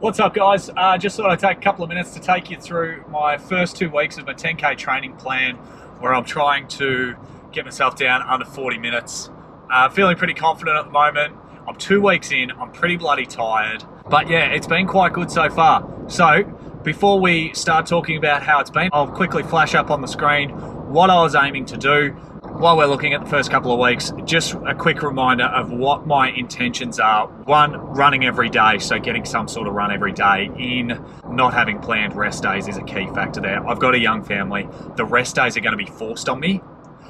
What's up, guys? Just thought I'd take a couple of minutes to take you through my first 2 weeks of my 10K training plan, where I'm trying to get myself down under 40 minutes. Feeling pretty confident at the moment. I'm 2 weeks in, I'm pretty bloody tired, but yeah, it's been quite good so far. So before we start talking about how it's been, I'll quickly flash up on the screen what I was aiming to do. While we're looking at the first couple of weeks, just a quick reminder of what my intentions are. One, running every day, so getting some sort of run every day in. Not having planned rest days is a key factor there. I've got a young family. The rest days are going to be forced on me,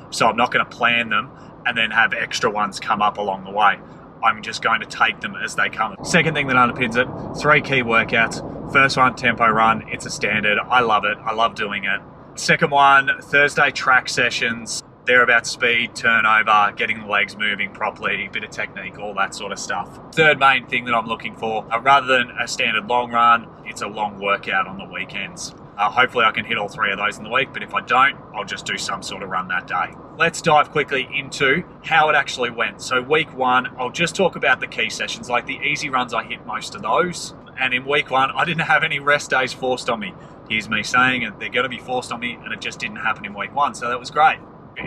so I'm not going to plan them and then have extra ones come up along the way. I'm just going to take them as they come. Second thing that underpins it, 3 key workouts. First one, tempo run. It's a standard. I love it. I love doing it. Second one, Thursday track sessions. They're about speed, turnover, getting the legs moving properly, a bit of technique, all that sort of stuff. Third main thing that I'm looking for, rather than a standard long run, it's a long workout on the weekends. Hopefully I can hit all 3 of those in the week, but if I don't, I'll just do some sort of run that day. Let's dive quickly into how it actually went. So week 1, I'll just talk about the key sessions, like the easy runs. I hit most of those. And in week 1, I didn't have any rest days forced on me. Here's me saying it, they're gonna be forced on me, and it just didn't happen in week 1, so that was great.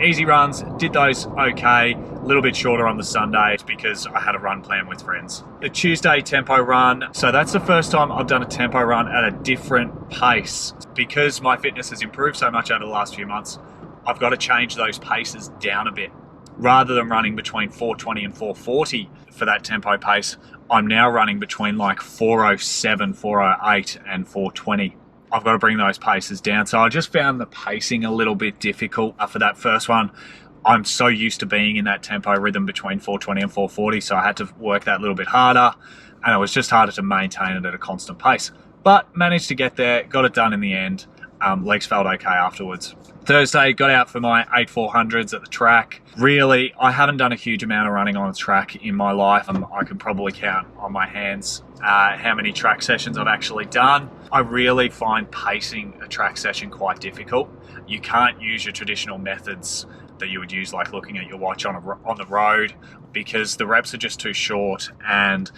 Easy runs, did those okay, a little bit shorter on the Sundays because I had a run plan with friends. The Tuesday tempo run, so that's the first time I've done a tempo run at a different pace. Because my fitness has improved so much over the last few months, I've got to change those paces down a bit. Rather than running between 420 and 440 for that tempo pace, I'm now running between like 407, 408 and 420. I've got to bring those paces down. So I just found the pacing a little bit difficult for that first one. I'm so used to being in that tempo rhythm between 420 and 440, so I had to work that a little bit harder, and it was just harder to maintain it at a constant pace. But managed to get there, got it done in the end. Legs felt okay afterwards. Thursday, got out for my 8-400s at the track. Really, I haven't done a huge amount of running on the track in my life. I can probably count on my hands how many track sessions I've actually done. I really find pacing a track session quite difficult. You can't use your traditional methods that you would use, like looking at your watch on the road, because the reps are just too short, and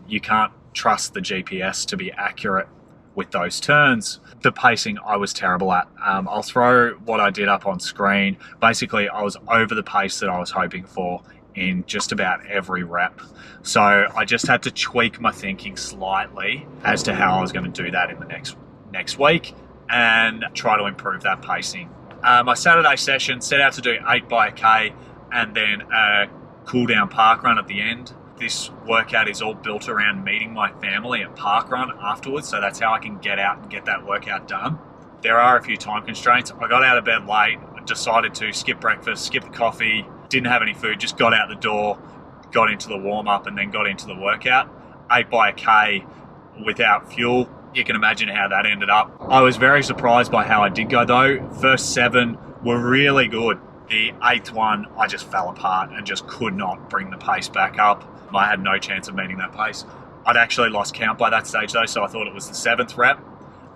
you can't trust the GPS to be accurate with those turns. The pacing I was terrible at. I'll throw what I did up on screen. Basically, I was over the pace that I was hoping for in just about every rep. So I just had to tweak my thinking slightly as to how I was going to do that in the next week and try to improve that pacing. My Saturday session set out to do 8 by a K and then a cool down park run at the end. This workout is all built around meeting my family at parkrun afterwards, so that's how I can get out and get that workout done. There are a few time constraints. I got out of bed late, decided to skip breakfast, skip the coffee, didn't have any food, just got out the door, got into the warm-up and then got into the workout. 8 by a K without fuel. You can imagine how that ended up. I was very surprised by how I did go though. First 7 were really good. The 8th one, I just fell apart and just could not bring the pace back up. I had no chance of meeting that pace. I'd actually lost count by that stage though, so I thought it was the 7th rep,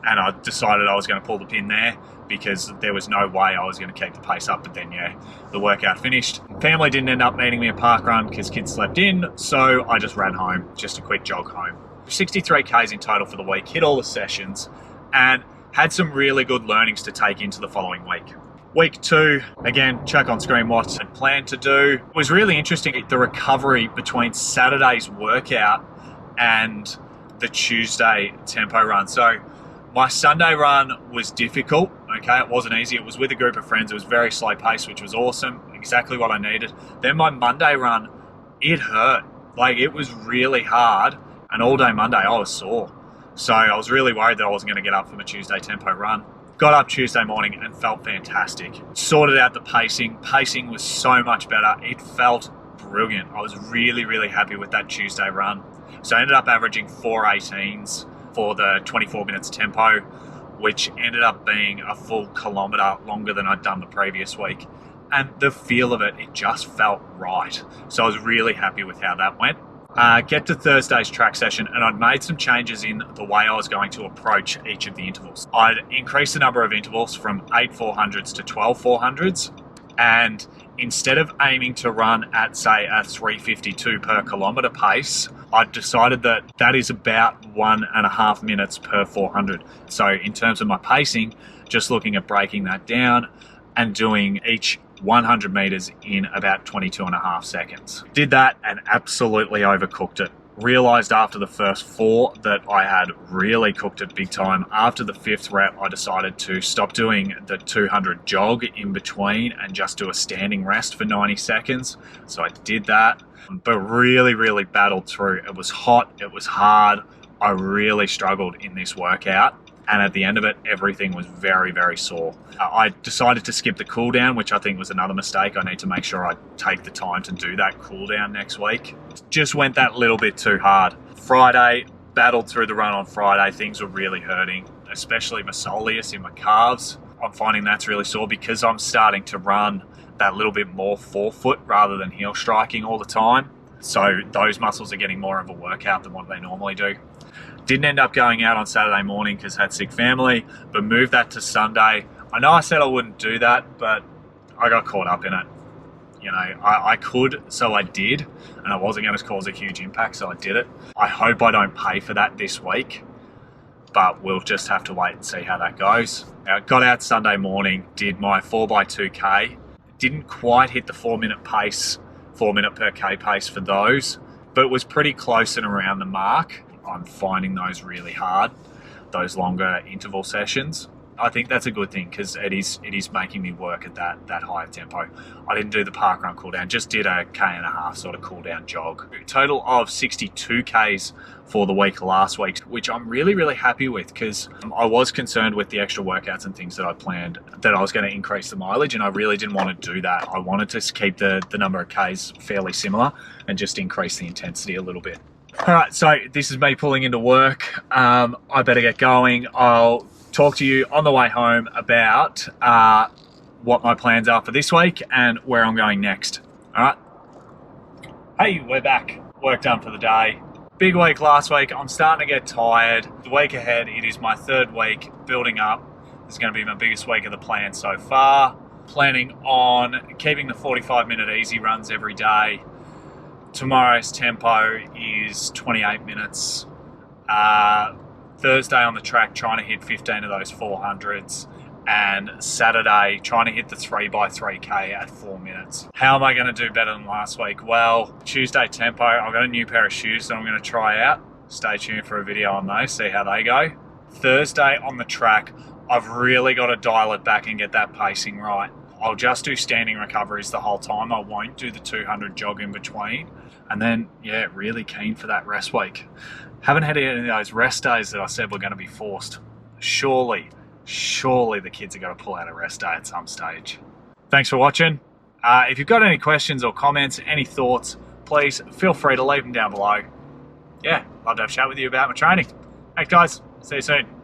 and I decided I was going to pull the pin there because there was no way I was going to keep the pace up. But then yeah, the workout finished. Family didn't end up meeting me at parkrun because kids slept in, so I just ran home, just a quick jog home. 63 Ks in total for the week, hit all the sessions, and had some really good learnings to take into the following week. Week 2, again, chuck on screen what I planned to do. It was really interesting, the recovery between Saturday's workout and the Tuesday tempo run. So my Sunday run was difficult, okay? It wasn't easy. It was with a group of friends. It was very slow pace, which was awesome, exactly what I needed. Then my Monday run, it hurt. Like, it was really hard, and all day Monday I was sore. So I was really worried that I wasn't gonna get up for my Tuesday tempo run. Got up Tuesday morning and felt fantastic. Sorted out the pacing. Pacing was so much better. It felt brilliant. I was really, really happy with that Tuesday run. So I ended up averaging 4:18s for the 24 minutes tempo, which ended up being a full kilometre longer than I'd done the previous week. And the feel of it, it just felt right. So I was really happy with how that went. Get to Thursday's track session, and I'd made some changes in the way I was going to approach each of the intervals. I'd increased the number of intervals from 8 400s to 12 400s, and instead of aiming to run at, say, a 3:52 per kilometre pace, I decided that that is about 1.5 minutes per 400. So in terms of my pacing, just looking at breaking that down and doing each 100 meters in about 22.5 seconds. Did that and absolutely overcooked it. Realized after the first 4 that I had really cooked it big time. After the 5th rep, I decided to stop doing the 200 jog in between and just do a standing rest for 90 seconds. So I did that, but really battled through. It was hot, it was hard. I really struggled in this workout. And at the end of it, everything was very sore. I decided to skip the cool down, which I think was another mistake. I need to make sure I take the time to do that cool down next week. Just went that little bit too hard. Friday, battled through the run on Friday. Things were really hurting, especially my soleus in my calves. I'm finding that's really sore because I'm starting to run that little bit more forefoot rather than heel striking all the time. So those muscles are getting more of a workout than what they normally do. Didn't end up going out on Saturday morning because I had sick family, but moved that to Sunday. I know I said I wouldn't do that, but I got caught up in it. You know, I could, so I did, and I wasn't going to cause a huge impact, so I did it. I hope I don't pay for that this week, but we'll just have to wait and see how that goes. Now, got out Sunday morning, did my 4x2K. Didn't quite hit the 4-minute pace, 4 minute per K pace for those, but it was pretty close and around the mark. I'm finding those really hard, those longer interval sessions. I think that's a good thing because it is making me work at that higher tempo. I didn't do the park run cool down, just did a K&a-half sort of cool down jog. A total of 62 Ks for the week last week, which I'm really happy with because I was concerned with the extra workouts and things that I planned that I was going to increase the mileage, and I really didn't want to do that. I wanted to keep the number of Ks fairly similar and just increase the intensity a little bit. All right, so this is me pulling into work. I better get going. I'll talk to you on the way home about what my plans are for this week and where I'm going next. All right. Hey, we're back. Work done for the day. Big week last week. I'm starting to get tired. The week ahead, it is my 3rd week building up. This is going to be my biggest week of the plan so far. Planning on keeping the 45-minute easy runs every day. Tomorrow's tempo is 28 minutes. Thursday on the track, trying to hit 15 of those 400s. And Saturday, trying to hit the 3x3K at 4 minutes. How am I going to do better than last week? Well, Tuesday tempo, I've got a new pair of shoes that I'm going to try out. Stay tuned for a video on those, see how they go. Thursday on the track, I've really got to dial it back and get that pacing right. I'll just do standing recoveries the whole time. I won't do the 200 jog in between. And then, yeah, really keen for that rest week. Haven't had any of those rest days that I said were going to be forced. Surely the kids are going to pull out a rest day at some stage. Thanks for watching. If you've got any questions or comments, any thoughts, please feel free to leave them down below. Yeah, love to have a chat with you about my training. Thanks, guys. See you soon.